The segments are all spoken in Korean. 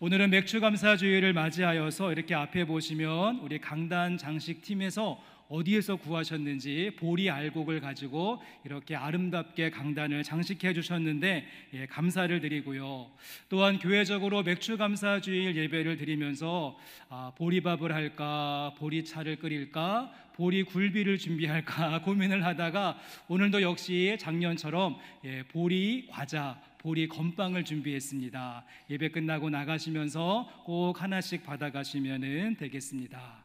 오늘은 맥주감사주의를 맞이하여서 이렇게 앞에 보시면 우리 강단 장식팀에서 어디에서 구하셨는지 보리 알곡을 가지고 이렇게 아름답게 강단을 장식해 주셨는데 감사를 드리고요. 또한 교회적으로 맥주감사주일 예배를 드리면서 보리밥을 할까, 보리차를 끓일까, 보리 굴비를 준비할까 고민을 하다가 오늘도 역시 작년처럼 보리 과자, 보리 건빵을 준비했습니다. 예배 끝나고 나가시면서 꼭 하나씩 받아가시면 되겠습니다.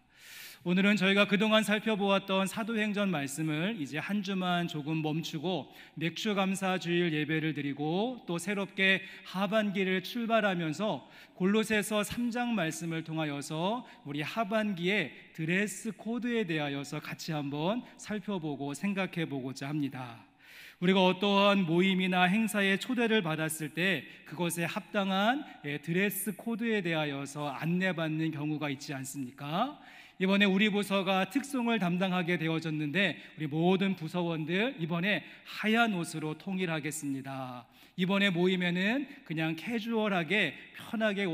오늘은 저희가 그동안 살펴보았던 사도행전 말씀을 이제 한 주만 조금 멈추고 맥주감사주일 예배를 드리고 또 새롭게 하반기를 출발하면서 골로새서 3장 말씀을 통하여서 우리 하반기의 드레스 코드에 대하여서 같이 한번 살펴보고 생각해 보고자 합니다. 우리가 어떠한 모임이나 행사에 초대를 받았을 때 그것에 합당한 드레스 코드에 대하여서 안내받는 경우가 있지 않습니까? 이번에 우리 부서가 특송을 담당하게 되어졌는데 우리 모든 부서원들 이번에 하얀 옷으로 통일하겠습니다. 이번에 모임에는 그냥 캐주얼하게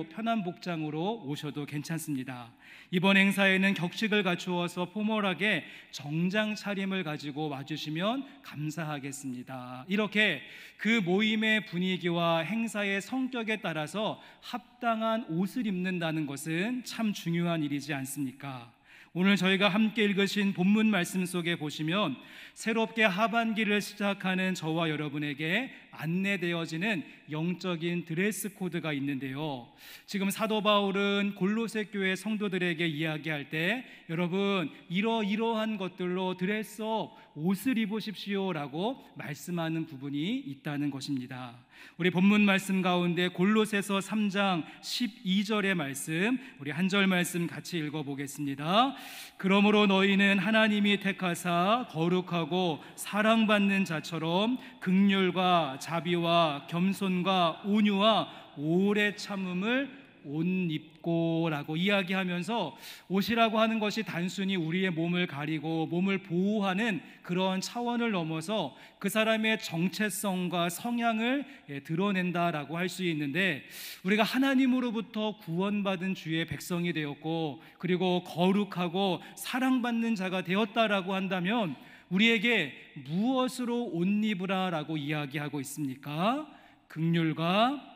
편한 복장으로 오셔도 괜찮습니다. 이번 행사에는 격식을 갖추어서 포멀하게 정장 차림을 가지고 와주시면 감사하겠습니다. 이렇게 그 모임의 분위기와 행사의 성격에 따라서 합당한 옷을 입는다는 것은 참 중요한 일이지 않습니까? 오늘 저희가 함께 읽으신 본문 말씀 속에 보시면 새롭게 하반기를 시작하는 저와 여러분에게 안내되어지는 영적인 드레스 코드가 있는데요. 지금 사도 바울은 골로새 교회 성도들에게 이야기할 때 여러분 이러이러한 것들로 드레스업 옷을 입으십시오라고 말씀하는 부분이 있다는 것입니다. 우리 본문 말씀 가운데 골로새서 3장 12절의 말씀 우리 한 절 말씀 같이 읽어보겠습니다. 그러므로 너희는 하나님이 택하사 거룩하고 사랑받는 자처럼 긍휼과 자비와 겸손과 온유와 오래 참음을 옷 입고 라고 이야기하면서 옷이라고 하는 것이 단순히 우리의 몸을 가리고 몸을 보호하는 그런 차원을 넘어서 그 사람의 정체성과 성향을 드러낸다라고 할 수 있는데 우리가 하나님으로부터 구원받은 주의 백성이 되었고 그리고 거룩하고 사랑받는 자가 되었다라고 한다면 우리에게 무엇으로 옷 입으라라고 이야기하고 있습니까? 긍휼과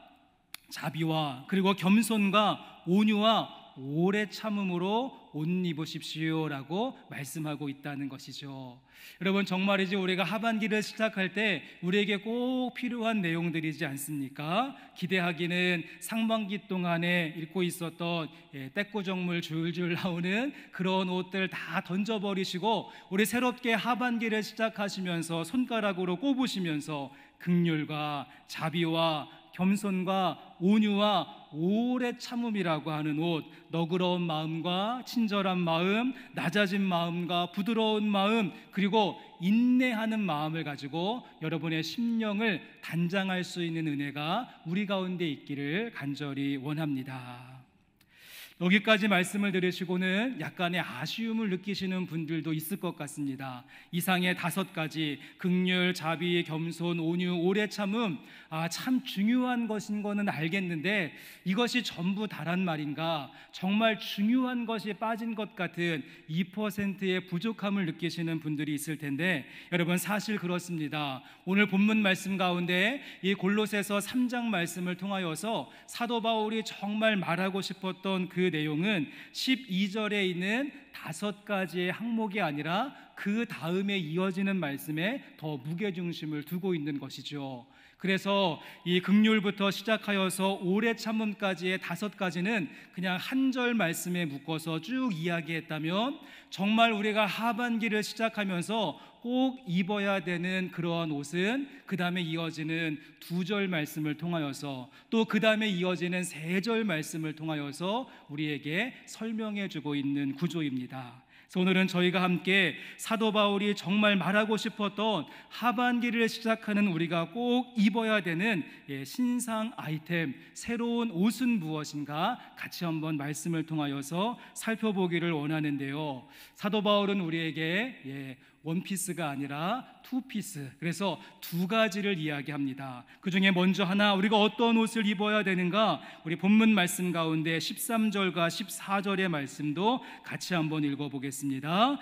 자비와 그리고 겸손과 온유와 오래 참음으로 옷 입으십시오라고 말씀하고 있다는 것이죠. 여러분 정말이지 우리가 하반기를 시작할 때 우리에게 꼭 필요한 내용들이지 않습니까? 기대하기는 상반기 동안에 입고 있었던 떼꾸정물 줄줄 나오는 그런 옷들 다 던져버리시고 우리 새롭게 하반기를 시작하시면서 손가락으로 꼽으시면서 긍휼과 자비와 겸손과 온유와 오래 참음이라고 하는 옷, 너그러운 마음과 친절한 마음, 낮아진 마음과 부드러운 마음, 그리고 인내하는 마음을 가지고 여러분의 심령을 단장할 수 있는 은혜가 우리 가운데 있기를 간절히 원합니다. 여기까지 말씀을 들으시고는 약간의 아쉬움을 느끼시는 분들도 있을 것 같습니다. 이상의 5가지 긍휼, 자비, 겸손, 온유, 오래 참음 참 중요한 것인 거는 알겠는데 이것이 전부 다란 말인가? 정말 중요한 것이 빠진 것 같은 2%의 부족함을 느끼시는 분들이 있을 텐데 여러분 사실 그렇습니다. 오늘 본문 말씀 가운데 이 골로새서 3장 말씀을 통하여서 사도 바울이 정말 말하고 싶었던 그 내용은 12절에 있는 5가지의 항목이 아니라 그 다음에 이어지는 말씀에 더 무게중심을 두고 있는 것이죠. 그래서 이 긍휼부터 시작하여서 오래 참음까지의 5가지는 그냥 한 절 말씀에 묶어서 쭉 이야기했다면 정말 우리가 하반기를 시작하면서 꼭 입어야 되는 그러한 옷은 그 다음에 이어지는 2절 말씀을 통하여서 또 그 다음에 이어지는 3절 말씀을 통하여서 우리에게 설명해 주고 있는 구조입니다. 그래서 오늘은 저희가 함께 사도 바울이 정말 말하고 싶었던 하반기를 시작하는 우리가 꼭 입어야 되는 신상 아이템, 새로운 옷은 무엇인가 같이 한번 말씀을 통하여서 살펴보기를 원하는데요. 사도 바울은 우리에게 원피스가 아니라 투피스. 그래서 두 가지를 이야기합니다. 그 중에 먼저 하나, 우리가 어떤 옷을 입어야 되는가? 우리 본문 말씀 가운데 13절과 14절의 말씀도 같이 한번 읽어보겠습니다.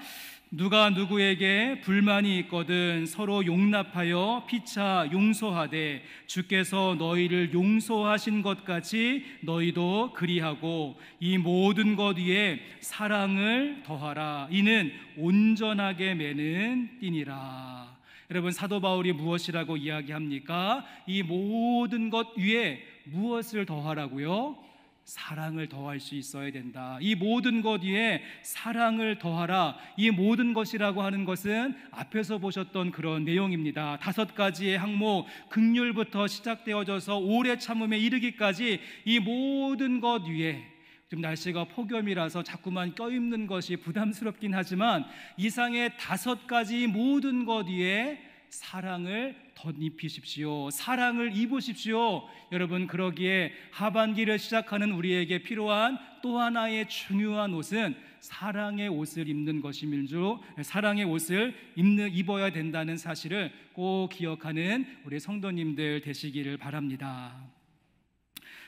누가 누구에게 불만이 있거든 서로 용납하여 피차 용서하되 주께서 너희를 용서하신 것 같이 너희도 그리하고 이 모든 것 위에 사랑을 더하라. 이는 온전하게 매는 띠니라. 여러분, 사도 바울이 무엇이라고 이야기합니까? 이 모든 것 위에 무엇을 더하라고요? 사랑을 더할 수 있어야 된다. 이 모든 것 위에 사랑을 더하라. 이 모든 것이라고 하는 것은 앞에서 보셨던 그런 내용입니다. 5가지의 항목, 긍휼부터 시작되어져서 오래 참음에 이르기까지 이 모든 것 위에, 좀 날씨가 폭염이라서 자꾸만 껴입는 것이 부담스럽긴 하지만 이상의 5가지 모든 것 위에 사랑을 덧입히십시오. 사랑을 입으십시오. 여러분, 그러기에 하반기를 시작하는 우리에게 필요한 또 하나의 중요한 옷은 사랑의 옷을 입는 것임인 줄, 사랑의 옷을 입어야 된다는 사실을 꼭 기억하는 우리 성도님들 되시기를 바랍니다.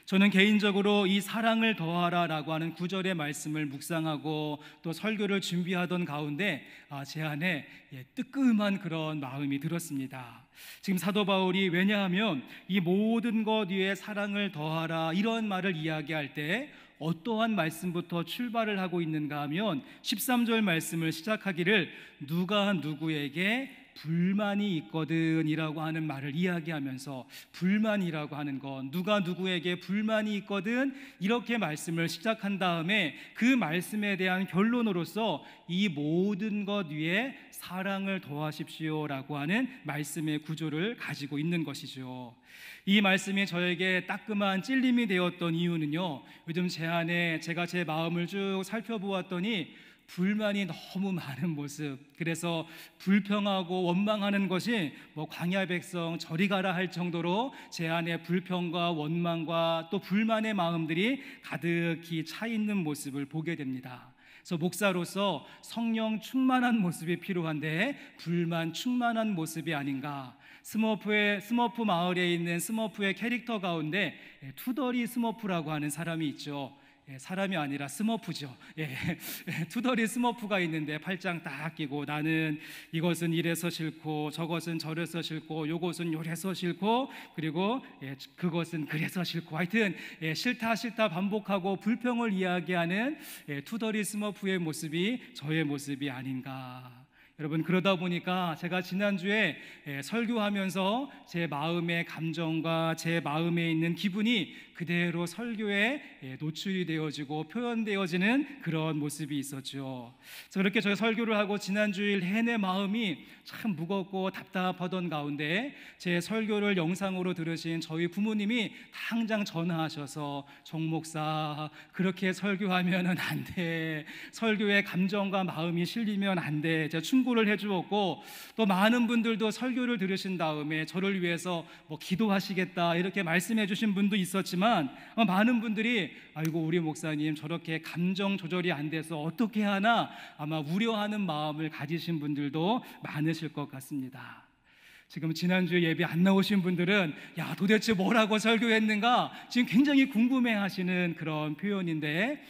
저는 개인적으로 이 사랑을 더하라라고 하는 9절의 말씀을 묵상하고 또 설교를 준비하던 가운데 제 안에 뜨끔한 그런 마음이 들었습니다. 지금 사도 바울이, 왜냐하면 이 모든 것 위에 사랑을 더하라 이런 말을 이야기할 때 어떠한 말씀부터 출발을 하고 있는가 하면 13절 말씀을 시작하기를 누가 누구에게 불만이 있거든 이라고 하는 말을 이야기하면서, 불만이라고 하는 건 누가 누구에게 불만이 있거든 이렇게 말씀을 시작한 다음에 그 말씀에 대한 결론으로서 이 모든 것 위에 사랑을 더하십시오 라고 하는 말씀의 구조를 가지고 있는 것이죠. 이 말씀이 저에게 따끔한 찔림이 되었던 이유는요, 요즘 제 안에 제가 제 마음을 쭉 살펴보았더니 불만이 너무 많은 모습, 그래서 불평하고 원망하는 것이 광야 백성 저리 가라 할 정도로 제 안에 불평과 원망과 또 불만의 마음들이 가득히 차 있는 모습을 보게 됩니다. 그래서 목사로서 성령 충만한 모습이 필요한데 불만 충만한 모습이 아닌가. 스머프 마을에 있는 스머프의 캐릭터 가운데 투더리 스머프라고 하는 사람이 있죠. 사람이 아니라 스머프죠. 투더리 스머프가 있는데 팔짱 딱 끼고 나는 이것은 이래서 싫고 저것은 저래서 싫고 요것은 요래서 싫고 그리고 그것은 그래서 싫고, 하여튼 싫다 반복하고 불평을 이야기하는 투더리 스머프의 모습이 저의 모습이 아닌가. 여러분, 그러다 보니까 제가 지난주에 설교하면서 제 마음의 감정과 제 마음에 있는 기분이 그대로 설교에 노출이 되어지고 표현되어지는 그런 모습이 있었죠. 그래서 그렇게 저희 설교를 하고 지난주일 내내 마음이 참 무겁고 답답하던 가운데 제 설교를 영상으로 들으신 저희 부모님이 당장 전화하셔서 정 목사, 그렇게 설교하면 안 돼. 설교에 감정과 마음이 실리면 안 돼. 제가 충고를 해주었고, 또 많은 분들도 설교를 들으신 다음에 저를 위해서 기도하시겠다 이렇게 말씀해 주신 분도 있었지만, 많은 분들이 아이고 우리 목사님 저렇게 감정 조절이 안 돼서 어떻게 하나 아마 우려하는 마음을 가지신 분들도 많으실 것 같습니다. 지금 지난주에 예배 안 나오신 분들은 야, 도대체 뭐라고 설교했는가 지금 굉장히 궁금해하시는 그런 표현인데,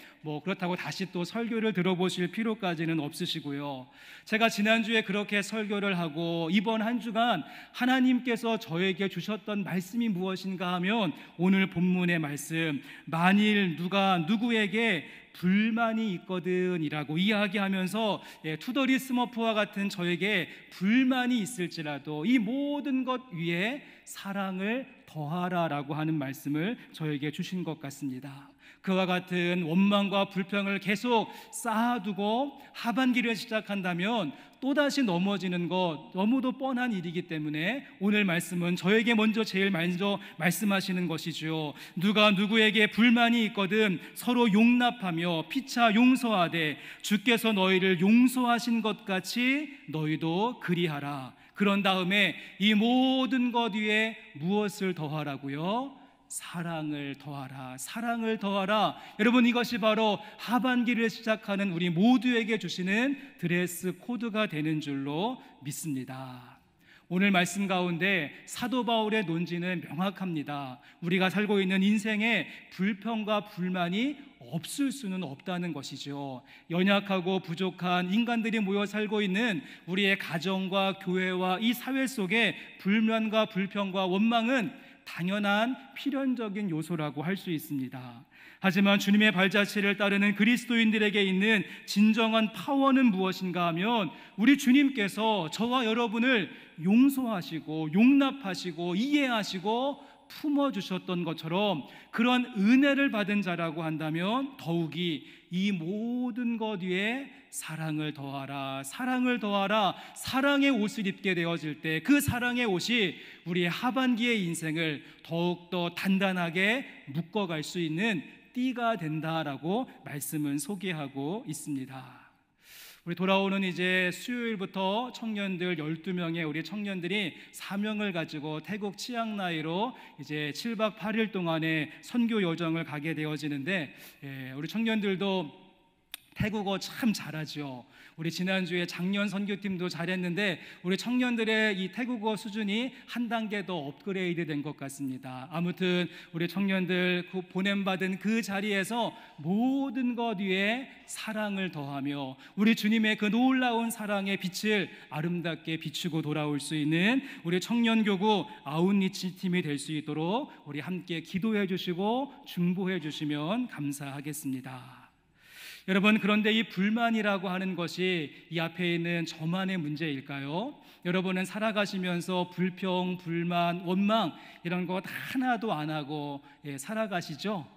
그렇다고 다시 또 설교를 들어보실 필요까지는 없으시고요. 제가 지난주에 그렇게 설교를 하고 이번 한 주간 하나님께서 저에게 주셨던 말씀이 무엇인가 하면 오늘 본문의 말씀, 만일 누가 누구에게 불만이 있거든 이라고 이야기하면서 투더리 스머프와 같은 저에게 불만이 있을지라도 이 모든 것 위에 사랑을 더하라 라고 하는 말씀을 저에게 주신 것 같습니다. 그와 같은 원망과 불평을 계속 쌓아두고 하반기를 시작한다면 또다시 넘어지는 것 너무도 뻔한 일이기 때문에 오늘 말씀은 저에게 제일 먼저 말씀하시는 것이죠. 누가 누구에게 불만이 있거든 서로 용납하며 피차 용서하되 주께서 너희를 용서하신 것 같이 너희도 그리하라. 그런 다음에 이 모든 것 위에 무엇을 더하라고요? 사랑을 더하라, 사랑을 더하라. 여러분, 이것이 바로 하반기를 시작하는 우리 모두에게 주시는 드레스 코드가 되는 줄로 믿습니다. 오늘 말씀 가운데 사도 바울의 논지는 명확합니다. 우리가 살고 있는 인생에 불평과 불만이 없을 수는 없다는 것이죠. 연약하고 부족한 인간들이 모여 살고 있는 우리의 가정과 교회와 이 사회 속에 불만과 불평과 원망은 당연한 필연적인 요소라고 할 수 있습니다. 하지만 주님의 발자취를 따르는 그리스도인들에게 있는 진정한 파워는 무엇인가 하면 우리 주님께서 저와 여러분을 용서하시고 용납하시고 이해하시고 품어주셨던 것처럼 그런 은혜를 받은 자라고 한다면 더욱이 이 모든 것 위에 사랑을 더하라, 사랑을 더하라. 사랑의 옷을 입게 되어질 때 그 사랑의 옷이 우리의 하반기의 인생을 더욱더 단단하게 묶어갈 수 있는 띠가 된다라고 말씀은 소개하고 있습니다. 우리 돌아오는 이제 수요일부터 청년들 12명의 우리 청년들이 사명을 가지고 태국 치앙라이로 이제 7박 8일 동안의 선교 여정을 가게 되어지는데, 우리 청년들도 태국어 참 잘하죠. 우리 지난주에 작년 선교팀도 잘했는데 우리 청년들의 이 태국어 수준이 한 단계 더 업그레이드 된 것 같습니다. 아무튼 우리 청년들 그 보냄받은 그 자리에서 모든 것 위에 사랑을 더하며 우리 주님의 그 놀라운 사랑의 빛을 아름답게 비추고 돌아올 수 있는 우리 청년교구 아웃리치 팀이 될 수 있도록 우리 함께 기도해 주시고 중보해 주시면 감사하겠습니다. 여러분, 그런데 이 불만이라고 하는 것이 이 앞에 있는 저만의 문제일까요? 여러분은 살아가시면서 불평, 불만, 원망 이런 것 하나도 안 하고 살아가시죠?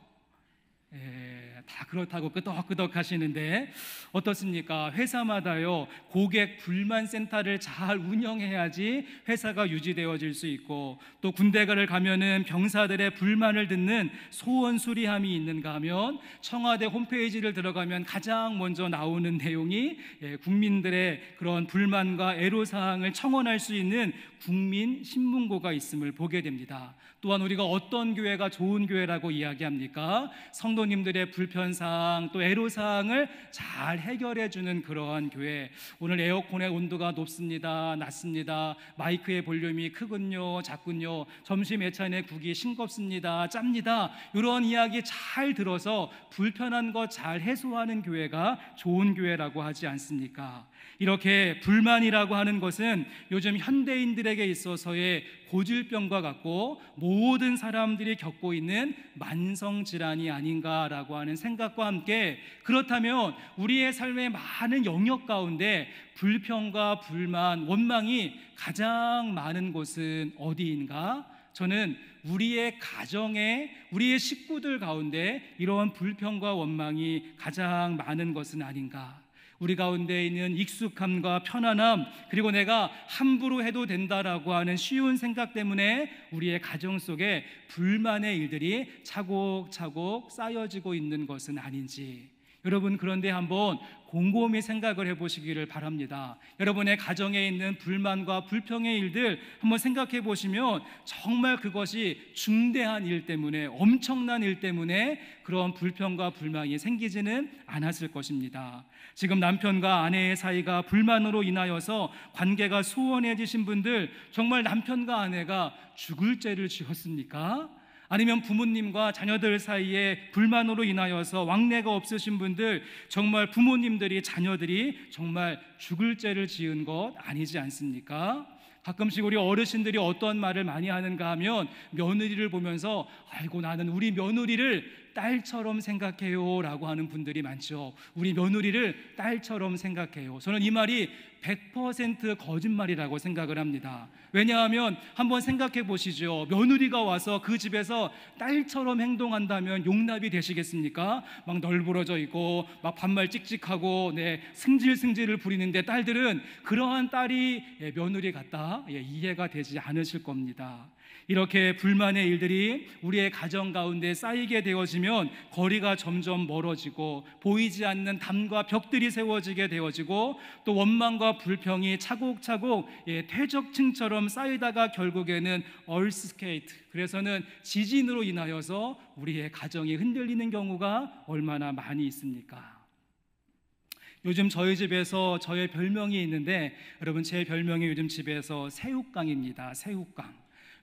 다 그렇다고 끄덕끄덕 하시는데 어떻습니까? 회사마다요 고객 불만 센터를 잘 운영해야지 회사가 유지되어질 수 있고, 또 군대를 가면은 병사들의 불만을 듣는 소원 수리함이 있는가 하면 청와대 홈페이지를 들어가면 가장 먼저 나오는 내용이 국민들의 그런 불만과 애로사항을 청원할 수 있는 국민 신문고가 있음을 보게 됩니다. 또한 우리가 어떤 교회가 좋은 교회라고 이야기합니까? 성도님들의 불편사항 또 애로사항을 잘 해결해 주는 그러한 교회. 오늘 에어컨의 온도가 높습니다, 낮습니다, 마이크의 볼륨이 크군요, 작군요, 점심 예찬의 국이 싱겁습니다, 짭니다, 이런 이야기 잘 들어서 불편한 것 잘 해소하는 교회가 좋은 교회라고 하지 않습니까? 이렇게 불만이라고 하는 것은 요즘 현대인들에게 있어서의 고질병과 같고 모든 사람들이 겪고 있는 만성질환이 아닌가라고 하는 생각과 함께, 그렇다면 우리의 삶의 많은 영역 가운데 불평과 불만, 원망이 가장 많은 곳은 어디인가? 저는 우리의 가정에, 우리의 식구들 가운데 이러한 불평과 원망이 가장 많은 것은 아닌가? 우리 가운데 있는 익숙함과 편안함, 그리고 내가 함부로 해도 된다라고 하는 쉬운 생각 때문에 우리의 가정 속에 불만의 일들이 차곡차곡 쌓여지고 있는 것은 아닌지, 여러분 그런데 한번 곰곰이 생각을 해보시기를 바랍니다. 여러분의 가정에 있는 불만과 불평의 일들 한번 생각해 보시면 정말 그것이 중대한 일 때문에, 엄청난 일 때문에 그런 불평과 불만이 생기지는 않았을 것입니다. 지금 남편과 아내의 사이가 불만으로 인하여서 관계가 소원해지신 분들, 정말 남편과 아내가 죽을 죄를 지었습니까? 아니면 부모님과 자녀들 사이에 불만으로 인하여서 왕래가 없으신 분들, 정말 부모님들이, 자녀들이 정말 죽을 죄를 지은 것 아니지 않습니까? 가끔씩 우리 어르신들이 어떤 말을 많이 하는가 하면 며느리를 보면서 아이고 나는 우리 며느리를 딸처럼 생각해요 라고 하는 분들이 많죠. 우리 며느리를 딸처럼 생각해요. 저는 이 말이 100% 거짓말이라고 생각을 합니다. 왜냐하면 한번 생각해 보시죠. 며느리가 와서 그 집에서 딸처럼 행동한다면 용납이 되시겠습니까? 막 널브러져 있고 막 반말 찍찍하고 승질을 부리는데 딸들은 그러한 딸이 며느리 같다? 이해가 되지 않으실 겁니다. 이렇게 불만의 일들이 우리의 가정 가운데 쌓이게 되어지면 거리가 점점 멀어지고 보이지 않는 담과 벽들이 세워지게 되어지고 또 원망과 불평이 차곡차곡 퇴적층처럼 쌓이다가 결국에는 얼스케이트, 그래서는 지진으로 인하여서 우리의 가정이 흔들리는 경우가 얼마나 많이 있습니까? 요즘 저희 집에서 저의 별명이 있는데, 여러분, 제 별명이 요즘 집에서 새우깡입니다. 새우깡.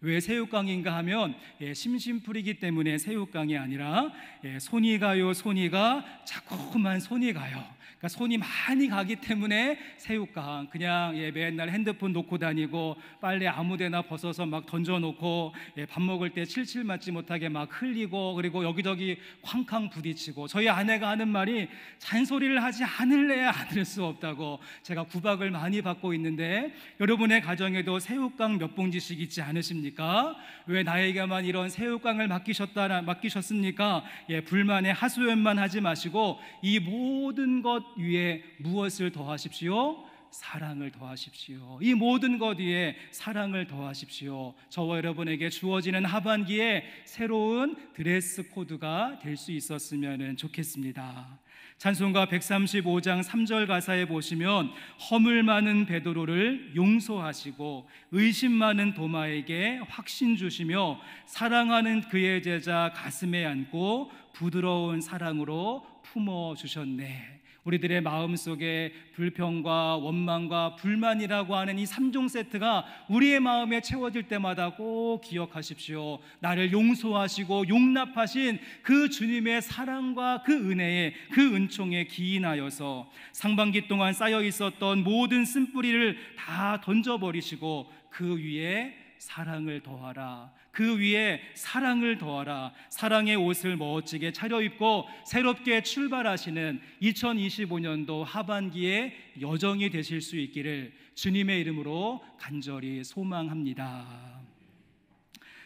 왜 새우깡인가 하면 심심풀이기 때문에 새우깡이 아니라 손이 가요, 손이 가, 자꾸만 손이 가요. 그러니까 손이 많이 가기 때문에 새우깡. 그냥 맨날 핸드폰 놓고 다니고 빨래 아무데나 벗어서 막 던져놓고 밥 먹을 때 칠칠 맞지 못하게 막 흘리고, 그리고 여기저기 쾅쾅 부딪히고, 저희 아내가 하는 말이 잔소리를 하지 않을래야 않을 수 없다고 제가 구박을 많이 받고 있는데, 여러분의 가정에도 새우깡 몇 봉지씩 있지 않으십니까? 왜 나에게만 이런 새우깡을 맡기셨습니까? 불만에 하소연만 하지 마시고 이 모든 것 위에 무엇을 더하십시오? 사랑을 더하십시오. 이 모든 것 위에 사랑을 더하십시오. 저와 여러분에게 주어지는 하반기에 새로운 드레스 코드가 될 수 있었으면 좋겠습니다. 찬송가 135장 3절 가사에 보시면 허물 많은 베드로를 용서하시고 의심 많은 도마에게 확신 주시며 사랑하는 그의 제자 가슴에 안고 부드러운 사랑으로 품어주셨네. 우리들의 마음속에 불평과 원망과 불만이라고 하는 이 3종 세트가 우리의 마음에 채워질 때마다 꼭 기억하십시오. 나를 용서하시고 용납하신 그 주님의 사랑과 그 은혜에, 그 은총에 기인하여서 상반기 동안 쌓여 있었던 모든 쓴뿌리를 다 던져버리시고 그 위에 사랑을 더하라. 그 위에 사랑을 더하라. 사랑의 옷을 멋지게 차려입고 새롭게 출발하시는 2025년도 하반기에 여정이 되실 수 있기를 주님의 이름으로 간절히 소망합니다.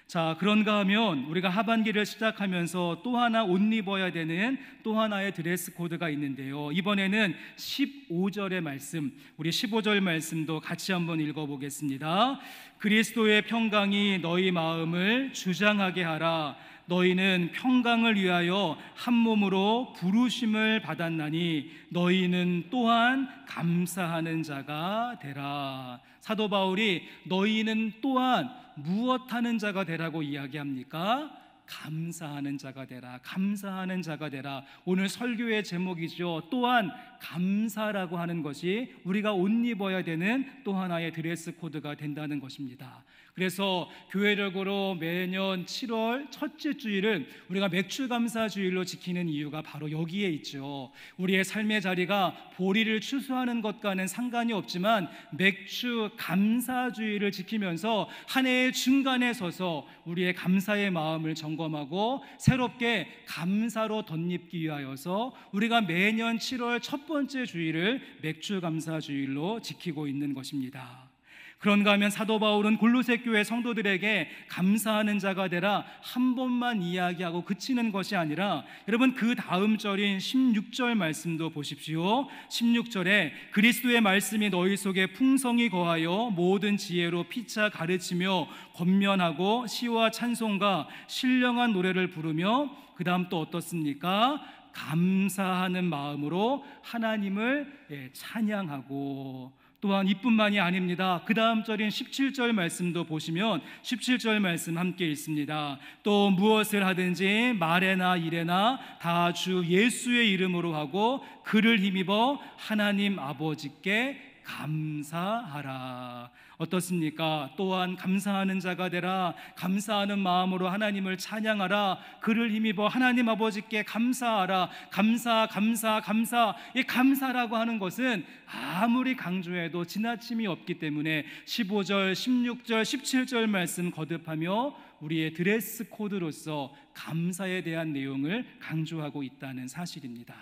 자, 그런가 하면 우리가 하반기를 시작하면서 또 하나 옷 입어야 되는 또 하나의 드레스 코드가 있는데요, 이번에는 15절의 말씀, 우리 15절 말씀도 같이 한번 읽어보겠습니다. 그리스도의 평강이 너희 마음을 주장하게 하라. 너희는 평강을 위하여 한 몸으로 부르심을 받았나니 너희는 또한 감사하는 자가 되라. 사도 바울이 너희는 또한 무엇하는 자가 되라고 이야기합니까? 감사하는 자가 되라. 감사하는 자가 되라. 오늘 설교의 제목이죠. 또한 감사라고 하는 것이 우리가 옷 입어야 되는 또 하나의 드레스 코드가 된다는 것입니다. 그래서 교회적으로 매년 7월 첫째 주일은 우리가 맥주 감사 주일로 지키는 이유가 바로 여기에 있죠. 우리의 삶의 자리가 보리를 추수하는 것과는 상관이 없지만 맥주 감사 주일을 지키면서 한 해의 중간에 서서 우리의 감사의 마음을 점검하고 새롭게 감사로 덧입기 위하여서 우리가 매년 7월 첫 번째 주일을 맥주 감사 주일로 지키고 있는 것입니다. 그런가 하면 사도 바울은 골로새 교회 성도들에게 감사하는 자가 되라 한 번만 이야기하고 그치는 것이 아니라, 여러분, 그 다음 절인 16절 말씀도 보십시오. 16절에 그리스도의 말씀이 너희 속에 풍성히 거하여 모든 지혜로 피차 가르치며 권면하고 시와 찬송과 신령한 노래를 부르며, 그 다음 또 어떻습니까? 감사하는 마음으로 하나님을 찬양하고, 또한 이뿐만이 아닙니다. 그 다음 절인 17절 말씀도 보시면 17절 말씀 함께 읽습니다. 또 무엇을 하든지 말에나 일에나 다 주 예수의 이름으로 하고 그를 힘입어 하나님 아버지께 감사하라. 어떻습니까? 또한 감사하는 자가 되라. 감사하는 마음으로 하나님을 찬양하라. 그를 힘입어 하나님 아버지께 감사하라. 감사. 이 감사라고 하는 것은 아무리 강조해도 지나침이 없기 때문에 15절, 16절, 17절 말씀 거듭하며 우리의 드레스 코드로서 감사에 대한 내용을 강조하고 있다는 사실입니다.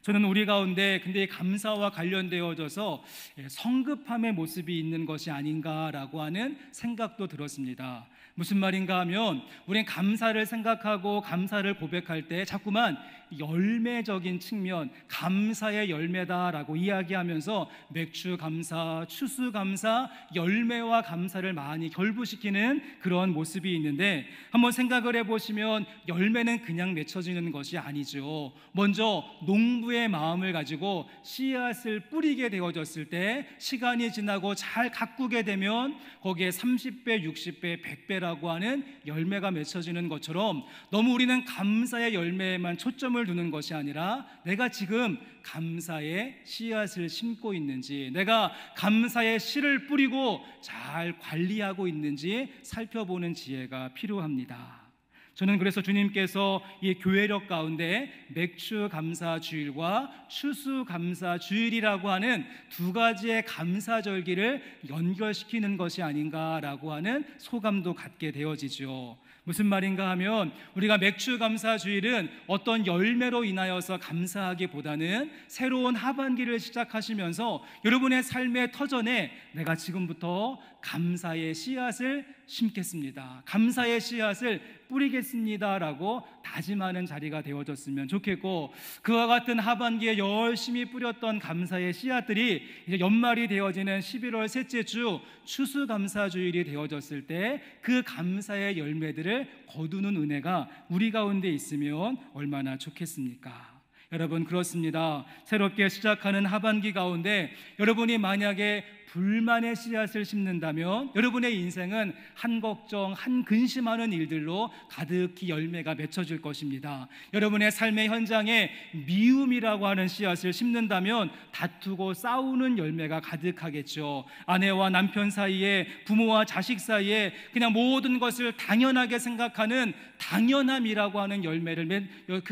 저는 우리 가운데 근데 이 감사와 관련되어져서 성급함의 모습이 있는 것이 아닌가라고 하는 생각도 들었습니다. 무슨 말인가 하면 우리는 감사를 생각하고 감사를 고백할 때 자꾸만 열매적인 측면, 감사의 열매다라고 이야기하면서 맥주 감사, 추수 감사, 열매와 감사를 많이 결부시키는 그런 모습이 있는데, 한번 생각을 해보시면 열매는 그냥 맺혀지는 것이 아니죠. 먼저 농부의 마음을 가지고 씨앗을 뿌리게 되어졌을 때 시간이 지나고 잘 가꾸게 되면 거기에 30배, 60배, 100배라고 하는 열매가 맺혀지는 것처럼, 너무 우리는 감사의 열매에만 초점을 두는 것이 아니라 내가 지금 감사의 씨앗을 심고 있는지, 내가 감사의 씨를 뿌리고 잘 관리하고 있는지 살펴보는 지혜가 필요합니다. 저는 그래서 주님께서 이 교회력 가운데 맥주 감사 주일과 추수 감사 주일이라고 하는 두 가지의 감사절기를 연결시키는 것이 아닌가라고 하는 소감도 갖게 되어지죠. 무슨 말인가 하면 우리가 맥주 감사 주일은 어떤 열매로 인하여서 감사하기보다는 새로운 하반기를 시작하시면서 여러분의 삶의 터전에 내가 지금부터 감사의 씨앗을 심겠습니다, 감사의 씨앗을 뿌리겠습니다라고 다짐하는 자리가 되어졌으면 좋겠고, 그와 같은 하반기에 열심히 뿌렸던 감사의 씨앗들이 이제 연말이 되어지는 11월 셋째 주 추수감사주일이 되어졌을 때 그 감사의 열매들을 거두는 은혜가 우리 가운데 있으면 얼마나 좋겠습니까? 여러분, 그렇습니다. 새롭게 시작하는 하반기 가운데 여러분이 만약에 불만의 씨앗을 심는다면 여러분의 인생은 한 걱정, 한 근심하는 일들로 가득히 열매가 맺혀질 것입니다. 여러분의 삶의 현장에 미움이라고 하는 씨앗을 심는다면 다투고 싸우는 열매가 가득하겠죠. 아내와 남편 사이에, 부모와 자식 사이에 그냥 모든 것을 당연하게 생각하는 당연함이라고 하는 열매를,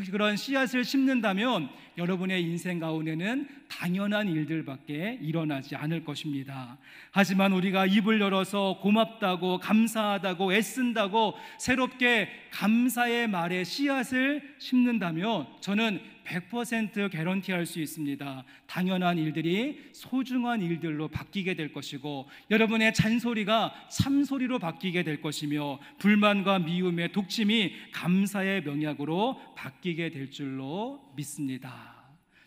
그런 씨앗을 심는다면 여러분의 인생 가운데는 당연한 일들밖에 일어나지 않을 것입니다. 하지만 우리가 입을 열어서 고맙다고, 감사하다고, 애쓴다고 새롭게 감사의 말에 씨앗을 심는다면 저는 100% 개런티할 수 있습니다. 당연한 일들이 소중한 일들로 바뀌게 될 것이고, 여러분의 잔소리가 참소리로 바뀌게 될 것이며, 불만과 미움의 독침이 감사의 명약으로 바뀌게 될 줄로 믿습니다.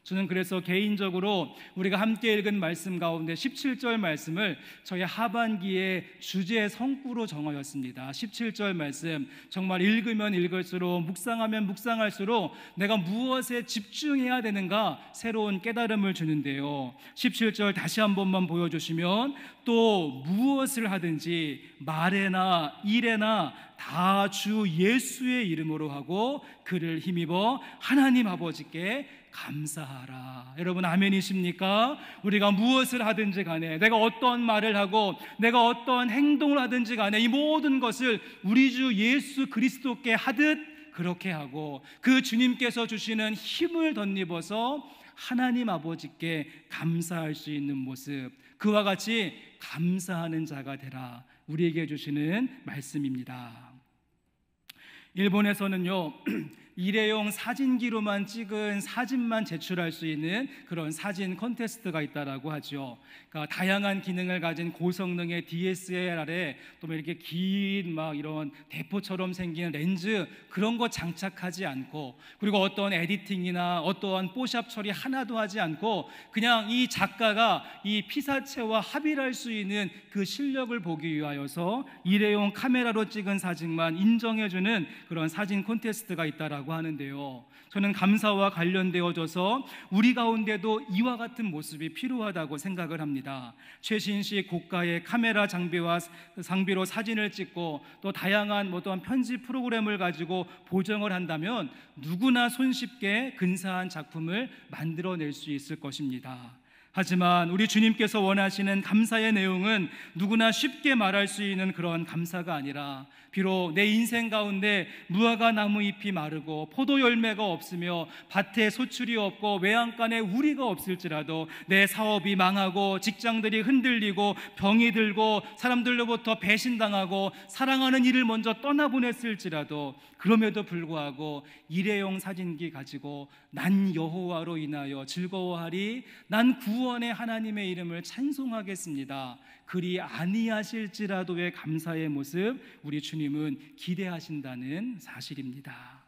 저는 그래서 개인적으로 우리가 함께 읽은 말씀 가운데 17절 말씀을 저희 하반기의 주제 성구로 정하였습니다. 17절 말씀, 정말 읽으면 읽을수록, 묵상하면 묵상할수록 내가 무엇에 집중해야 되는가 새로운 깨달음을 주는데요. 17절 다시 한 번만 보여주시면, 또 무엇을 하든지 말에나 일에나 다 주 예수의 이름으로 하고 그를 힘입어 하나님 아버지께 감사하라. 여러분, 아멘이십니까? 우리가 무엇을 하든지 간에, 내가 어떤 말을 하고 내가 어떤 행동을 하든지 간에 이 모든 것을 우리 주 예수 그리스도께 하듯 그렇게 하고, 그 주님께서 주시는 힘을 덧입어서 하나님 아버지께 감사할 수 있는 모습, 그와 같이 감사하는 자가 되라, 우리에게 주시는 말씀입니다. 일본에서는요, 일회용 사진기로만 찍은 사진만 제출할 수 있는 그런 사진 콘테스트가 있다라고 하죠. 그러니까 다양한 기능을 가진 고성능의 DSLR에 또 이렇게 긴 막 이런 대포처럼 생긴 렌즈, 그런 거 장착하지 않고, 그리고 어떤 에디팅이나 어떠한 뽀샵 처리 하나도 하지 않고 그냥 이 작가가 이 피사체와 합의를 할 수 있는 그 실력을 보기 위하여서 일회용 카메라로 찍은 사진만 인정해주는 그런 사진 콘테스트가 있다라고 하는데요. 저는 감사와 관련되어져서 우리 가운데도 이와 같은 모습이 필요하다고 생각을 합니다. 최신식 고가의 카메라 장비로 사진을 찍고 또 다양한 또한 편집 프로그램을 가지고 보정을 한다면 누구나 손쉽게 근사한 작품을 만들어낼 수 있을 것입니다. 하지만 우리 주님께서 원하시는 감사의 내용은 누구나 쉽게 말할 수 있는 그런 감사가 아니라, 비록 내 인생 가운데 무화과 나무 잎이 마르고 포도 열매가 없으며 밭에 소출이 없고 외양간에 우리가 없을지라도, 내 사업이 망하고 직장들이 흔들리고 병이 들고 사람들로부터 배신당하고 사랑하는 이를 먼저 떠나보냈을지라도, 그럼에도 불구하고 일회용 사진기 가지고 난 여호와로 인하여 즐거워하리, 난 구원의 하나님의 이름을 찬송하겠습니다. 그리 아니하실지라도의 감사의 모습 우리 주님은 기대하신다는 사실입니다.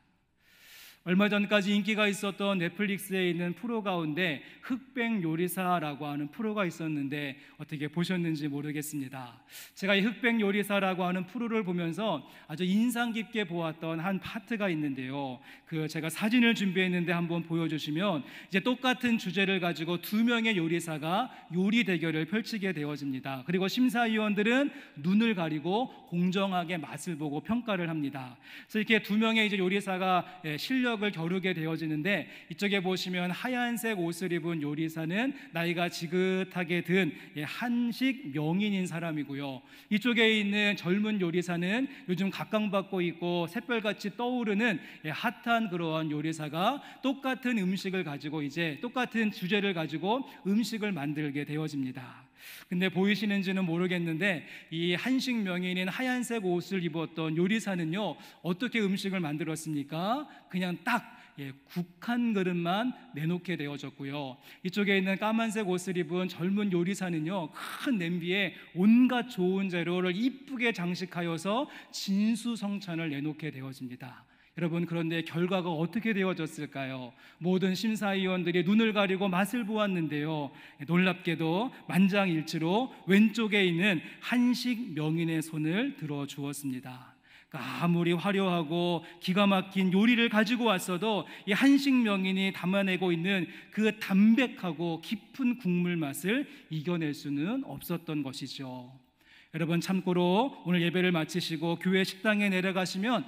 얼마 전까지 인기가 있었던 넷플릭스에 있는 프로 가운데 흑백 요리사라고 하는 프로가 있었는데 어떻게 보셨는지 모르겠습니다. 제가 이 흑백 요리사라고 하는 프로를 보면서 아주 인상 깊게 보았던 한 파트가 있는데요. 제가 사진을 준비했는데 한번 보여주시면 이제 똑같은 주제를 가지고 두 명의 요리사가 요리 대결을 펼치게 되어집니다. 그리고 심사위원들은 눈을 가리고 공정하게 맛을 보고 평가를 합니다. 그래서 이렇게 두 명의 이제 요리사가 실력을 겨루게 되어지는데, 이쪽에 보시면 하얀색 옷을 입은 요리사는 나이가 지긋하게 든 한식 명인인 사람이고요. 이쪽에 있는 젊은 요리사는 요즘 각광받고 있고 샛별같이 떠오르는 핫한 그러한 요리사가 똑같은 음식을 가지고 이제 똑같은 주제를 가지고 음식을 만들게 되어집니다. 근데 보이시는지는 모르겠는데 이 한식 명인인 하얀색 옷을 입었던 요리사는요, 어떻게 음식을 만들었습니까? 그냥 딱 국 한 그릇만 내놓게 되어졌고요. 이쪽에 있는 까만색 옷을 입은 젊은 요리사는요, 큰 냄비에 온갖 좋은 재료를 이쁘게 장식하여서 진수성찬을 내놓게 되어집니다. 여러분, 그런데 결과가 어떻게 되어졌을까요? 모든 심사위원들이 눈을 가리고 맛을 보았는데요, 놀랍게도 만장일치로 왼쪽에 있는 한식 명인의 손을 들어주었습니다. 아무리 화려하고 기가 막힌 요리를 가지고 왔어도 이 한식 명인이 담아내고 있는 그 담백하고 깊은 국물 맛을 이겨낼 수는 없었던 것이죠. 여러분, 참고로 오늘 예배를 마치시고 교회 식당에 내려가시면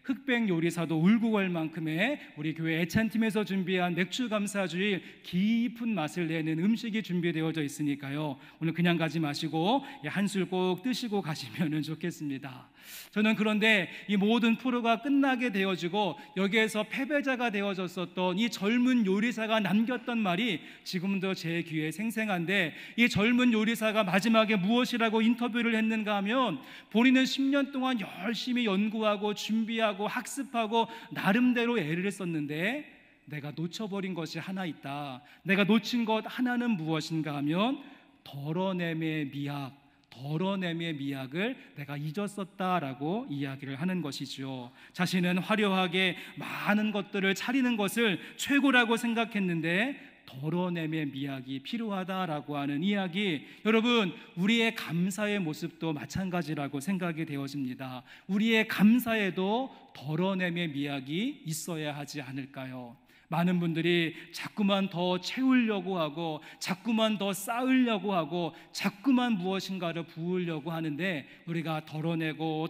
흑백 요리사도 울고 갈 만큼의 우리 교회 애찬팀에서 준비한 맥주 감사주일 깊은 맛을 내는 음식이 준비되어져 있으니까요, 오늘 그냥 가지 마시고 한술 꼭 뜨시고 가시면 좋겠습니다. 저는 그런데 이 모든 프로가 끝나게 되어지고 여기에서 패배자가 되어졌었던 이 젊은 요리사가 남겼던 말이 지금도 제 귀에 생생한데, 이 젊은 요리사가 마지막에 무엇이라고 인터뷰를 했는가 하면, 본인은 10년 동안 열심히 연구하고 준비하고 학습하고 나름대로 애를 썼는데 내가 놓쳐버린 것이 하나 있다. 내가 놓친 것 하나는 무엇인가 하면 덜어냄의 미학을 내가 잊었었다라고 이야기를 하는 것이죠. 자신은 화려하게 많은 것들을 차리는 것을 최고라고 생각했는데 덜어냄의 미학이 필요하다라고 하는 이야기, 여러분, 우리의 감사의 모습도 마찬가지라고 생각이 되어집니다. 우리의 감사에도 덜어냄의 미학이 있어야 하지 않을까요? 많은 분들이 자꾸만 더 채우려고 하고 자꾸만 더 쌓으려고 하고 자꾸만 무엇인가를 부으려고 하는데, 우리가 덜어내고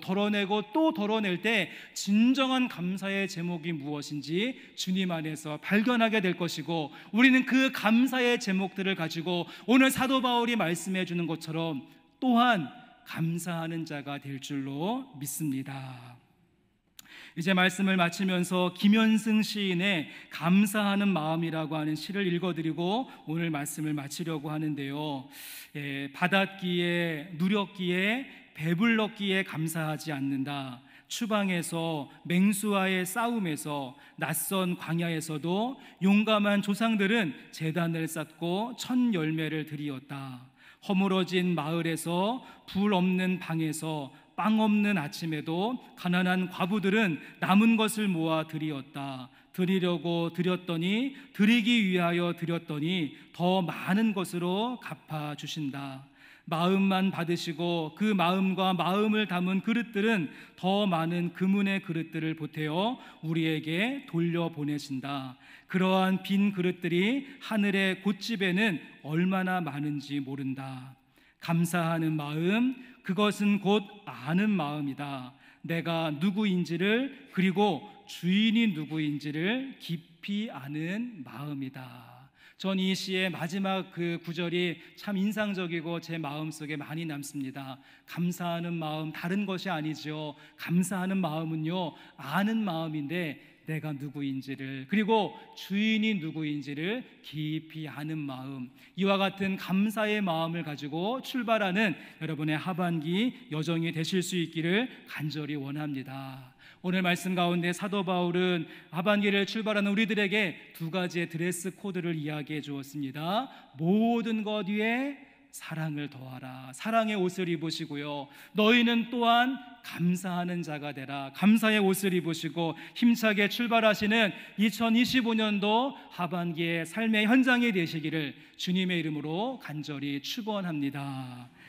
또 덜어낼 때 진정한 감사의 제목이 무엇인지 주님 안에서 발견하게 될 것이고, 우리는 그 감사의 제목들을 가지고 오늘 사도 바울이 말씀해 주는 것처럼 또한 감사하는 자가 될 줄로 믿습니다. 이제 말씀을 마치면서 김현승 시인의 감사하는 마음이라고 하는 시를 읽어드리고 오늘 말씀을 마치려고 하는데요, 받았기에 누렸기에 배불렀기에 감사하지 않는다. 추방에서 맹수와의 싸움에서 낯선 광야에서도 용감한 조상들은 제단을 쌓고 첫 열매를 드리었다. 허물어진 마을에서 불 없는 방에서 빵 없는 아침에도 가난한 과부들은 남은 것을 모아 드리었다. 드리려고 드렸더니, 드리기 위하여 드렸더니 더 많은 것으로 갚아주신다. 마음만 받으시고 그 마음과 마음을 담은 그릇들은 더 많은 금은의 그릇들을 보태어 우리에게 돌려보내신다. 그러한 빈 그릇들이 하늘의 곳집에는 얼마나 많은지 모른다. 감사하는 마음, 그것은 곧 아는 마음이다. 내가 누구인지를, 그리고 주인이 누구인지를 깊이 아는 마음이다. 전 이 시의 마지막 그 구절이 참 인상적이고 제 마음속에 많이 남습니다. 감사하는 마음, 다른 것이 아니죠. 감사하는 마음은요, 아는 마음인데 내가 누구인지를, 그리고 주인이 누구인지를 깊이 아는 마음, 이와 같은 감사의 마음을 가지고 출발하는 여러분의 하반기 여정이 되실 수 있기를 간절히 원합니다. 오늘 말씀 가운데 사도 바울은 하반기를 출발하는 우리들에게 두 가지의 드레스 코드를 이야기해 주었습니다. 모든 것 위에 사랑을 더하라. 사랑의 옷을 입으시고요. 너희는 또한 감사하는 자가 되라. 감사의 옷을 입으시고 힘차게 출발하시는 2025년도 하반기의 삶의 현장이 되시기를 주님의 이름으로 간절히 축원합니다.